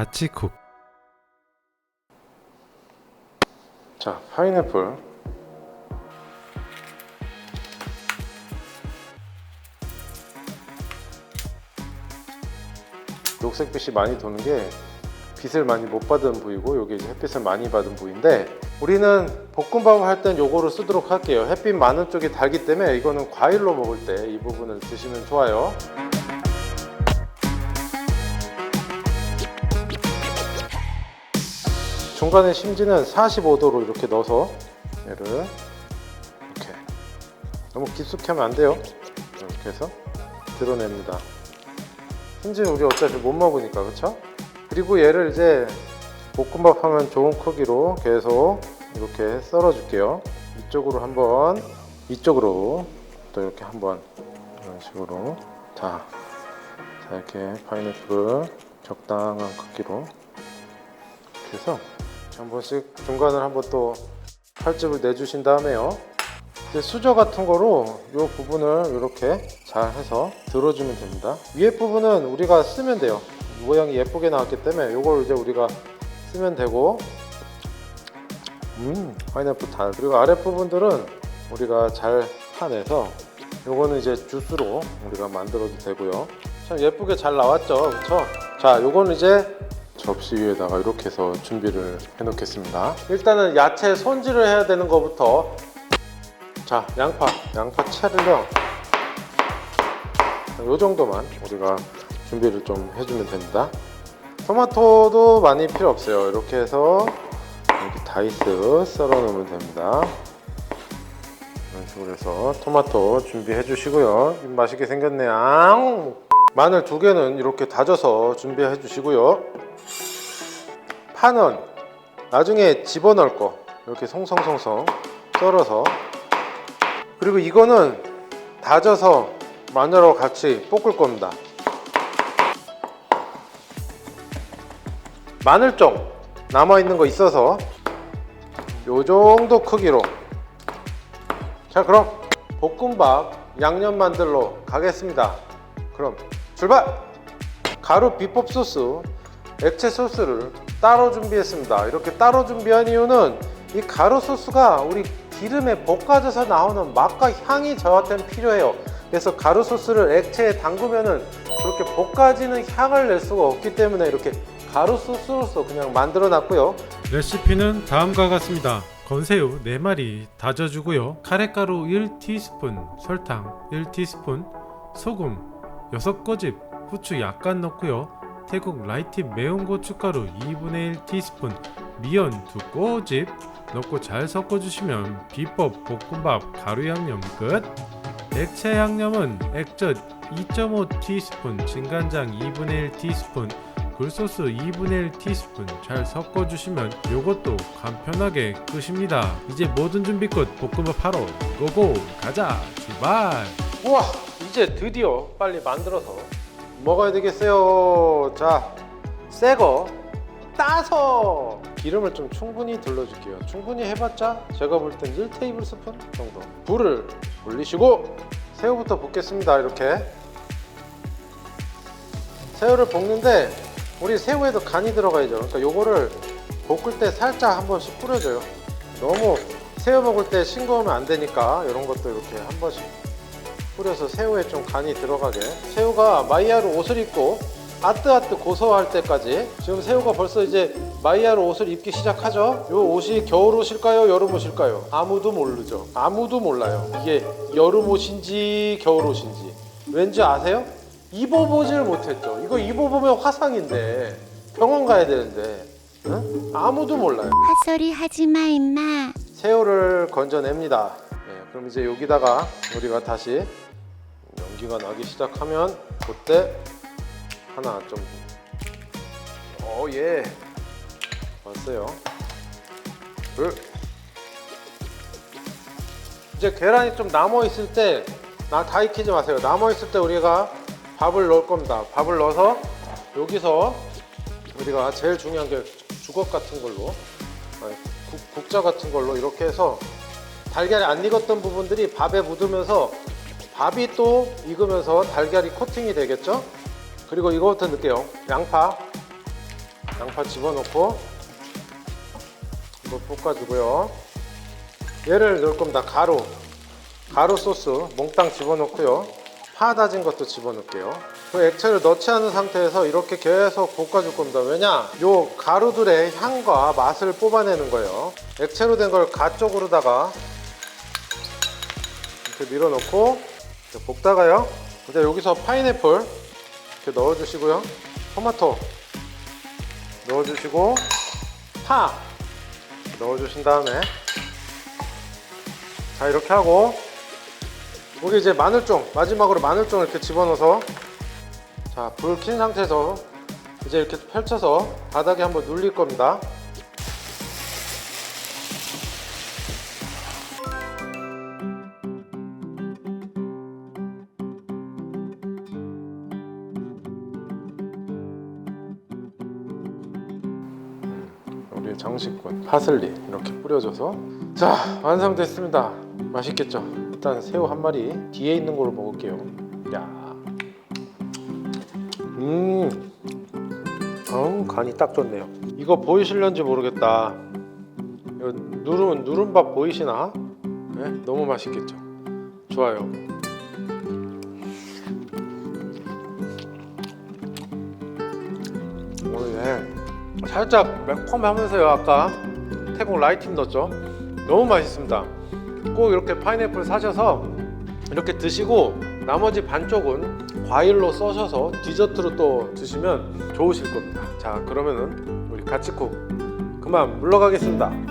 같이 쿡. 자, 파인애플. 녹색빛이 많이 도는 게 빛을 많이 못 받은 부위고, 여기 이제 햇빛을 많이 받은 부위인데, 우리는 볶음밥을 할 땐 요거를 쓰도록 할게요. 햇빛 많은 쪽이 달기 때문에 이거는 과일로 먹을 때 이 부분을 드시면 좋아요. 중간에 심지는 45도로 이렇게 넣어서 얘를 이렇게, 너무 깊숙이 하면 안 돼요. 이렇게 해서 드러냅니다. 심지는 우리 어차피 못 먹으니까, 그쵸? 그리고 얘를 이제 볶음밥 하면 좋은 크기로 계속 이렇게 썰어 줄게요. 이쪽으로 한번, 이쪽으로 또 이렇게 한번, 이런 식으로. 자, 이렇게 파인애플을 적당한 크기로 이렇게 해서 한 번씩 중간을 한번 또 칼집을 내주신 다음에요, 이제 수저 같은 거로 이 부분을 이렇게 잘 해서 들어주면 됩니다. 위에 부분은 우리가 쓰면 돼요. 모양이 예쁘게 나왔기 때문에 이걸 이제 우리가 쓰면 되고, 파인애플 달. 그리고 아래 부분들은 우리가 잘 파내서 요거는 이제 주스로 우리가 만들어도 되고요. 참 예쁘게 잘 나왔죠, 그렇죠? 자, 요거는 이제 접시 위에다가 이렇게 해서 준비를 해 놓겠습니다. 일단은 야채 손질을 해야 되는 것부터. 자, 양파 채를요, 요 정도만 우리가 준비를 좀 해주면 됩니다. 토마토도 많이 필요 없어요. 이렇게 해서 이렇게 다이스 썰어 놓으면 됩니다. 이런 식으로 해서 토마토 준비해 주시고요. 맛있게 생겼네요. 마늘 2개는 이렇게 다져서 준비해 주시고요. 파는 나중에 집어넣을 거 이렇게 송송송송 썰어서, 그리고 이거는 다져서 마늘하고 같이 볶을 겁니다. 마늘 좀 남아있는 거 있어서 요 정도 크기로. 자, 그럼 볶음밥 양념 만들러 가겠습니다. 그럼 출발! 가루 비법 소스, 액체 소스를 따로 준비했습니다. 이렇게 따로 준비한 이유는 이 가루 소스가 우리 기름에 볶아져서 나오는 맛과 향이 저한테는 필요해요. 그래서 가루 소스를 액체에 담그면은 그렇게 볶아지는 향을 낼 수가 없기 때문에 이렇게 가루 소스로서 그냥 만들어 놨고요. 레시피는 다음과 같습니다. 건새우 4마리 다져주고요. 카레가루 1티스푼, 설탕 1티스푼, 소금 6꼬집, 후추 약간 넣고요. 태국 라이트 매운 고춧가루 2분의 1티스푼, 미연 2꼬집 넣고 잘 섞어주시면 비법 볶음밥 가루 양념 끝. 액체 양념은 액젓 2.5티스푼, 진간장 2분의 1티스푼, 굴소스 2분의 1티스푼 잘 섞어주시면 요것도 간편하게 끝입니다. 이제 모든 준비 끝. 볶음밥 하러 고고 가자 출발. 우와, 이제 드디어 빨리 만들어서 먹어야 되겠어요. 자, 새거 따서 기름을 좀 충분히 둘러줄게요. 충분히 해봤자 제가 볼 땐 1테이블 스푼 정도. 불을 올리시고 새우부터 볶겠습니다. 이렇게 새우를 볶는데 우리 새우에도 간이 들어가야죠. 그러니까 요거를 볶을 때 살짝 한 번씩 뿌려줘요. 너무 새우 먹을 때 싱거우면 안 되니까 이런 것도 이렇게 한 번씩 뿌려서 새우에 좀 간이 들어가게. 새우가 마이야르 옷을 입고 아뜨아뜨 고소할 때까지. 지금 새우가 벌써 이제 마이야르 옷을 입기 시작하죠. 요 옷이 겨울 옷일까요, 여름 옷일까요? 아무도 모르죠. 아무도 몰라요. 이게 여름 옷인지 겨울 옷인지. 왠지 아세요? 입어보질 못했죠. 이거 입어보면 화상인데 병원 가야 되는데, 응? 아무도 몰라요. 헛소리 하지마 임마. 새우를 건져냅니다. 네, 그럼 이제 여기다가 우리가 다시 연기가 나기 시작하면 그때 하나 좀, 예, 왔어요. 둘. 이제 계란이 좀 남아 있을 때, 다 익히지 마세요. 남아 있을 때 우리가 밥을 넣을 겁니다. 밥을 넣어서 여기서 우리가 제일 중요한 게 주걱 같은 걸로, 국자 같은 걸로 이렇게 해서 달걀이 안 익었던 부분들이 밥에 묻으면서 밥이 또 익으면서 달걀이 코팅이 되겠죠. 그리고 이거부터 넣을게요. 양파 양파 집어넣고 한번 볶아주고요. 얘를 넣을 겁니다. 가루 소스 몽땅 집어넣고요. 파 다진 것도 집어넣을게요. 그 액체를 넣지 않은 상태에서 이렇게 계속 볶아줄 겁니다. 왜냐? 요 가루들의 향과 맛을 뽑아내는 거예요. 액체로 된 걸 가 쪽으로다가 이렇게 밀어넣고 이렇게 볶다가요. 이제 여기서 파인애플 이렇게 넣어주시고요. 토마토 넣어주시고 파 넣어주신 다음에 자 이렇게 하고 여기 이제 마늘종 마지막으로 마늘종 이렇게 집어넣어서 자 불 킨 상태에서 이제 이렇게 펼쳐서 바닥에 한번 눌릴 겁니다. 우리 장식권 파슬리 이렇게 뿌려줘서 자 완성됐습니다. 맛있겠죠? 일단 새우 한 마리 뒤에 있는 걸로 먹을게요. 야, 간이 딱 좋네요. 이거 보이실런지 모르겠다. 이거 누른밥 보이시나? 네? 너무 맛있겠죠? 좋아요. 오늘 살짝 매콤하면서요. 아까 태국 라이팀 넣었죠? 너무 맛있습니다. 꼭 이렇게 파인애플 사셔서 이렇게 드시고 나머지 반쪽은 과일로 써셔서 디저트로 또 드시면 좋으실 겁니다. 자 그러면은 우리 가치쿡 그만 물러가겠습니다.